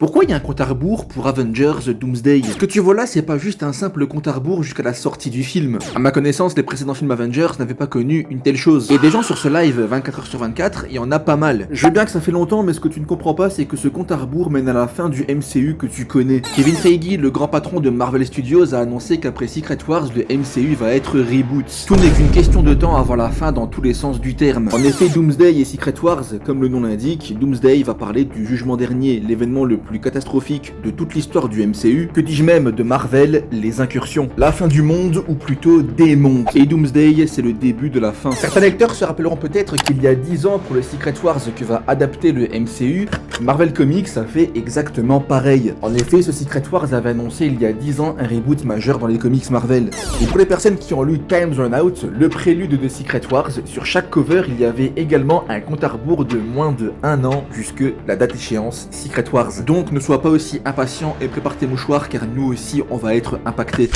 Pourquoi il y a un compte à rebours pour Avengers Doomsday? Ce que tu vois là, c'est pas juste un simple compte à rebours jusqu'à la sortie du film. À ma connaissance, les précédents films Avengers n'avaient pas connu une telle chose. Et des gens sur ce live 24h/24, il y en a pas mal. Je veux bien que ça fait longtemps, mais ce que tu ne comprends pas, c'est que ce compte à rebours mène à la fin du MCU que tu connais. Kevin Feige, le grand patron de Marvel Studios, a annoncé qu'après Secret Wars, le MCU va être reboot. Tout n'est qu'une question de temps avant la fin dans tous les sens du terme. En effet, Doomsday et Secret Wars, comme le nom l'indique, Doomsday va parler du jugement dernier, l'événement le plus catastrophique de toute l'histoire du MCU, que dis-je même de Marvel, les incursions. La fin du monde, ou plutôt des mondes. Et Doomsday, c'est le début de la fin. Certains lecteurs se rappelleront peut-être qu'il y a 10 ans, pour le Secret Wars que va adapter le MCU, Marvel Comics a fait exactement pareil. En effet, ce Secret Wars avait annoncé il y a 10 ans un reboot majeur dans les comics Marvel. Et pour les personnes qui ont lu Times Run Out, le prélude de Secret Wars, sur chaque cover, il y avait également un compte à rebours de moins de 1 an jusque la date échéance Secret Wars. Donc ne sois pas aussi impatient et prépare tes mouchoirs car nous aussi on va être impactés.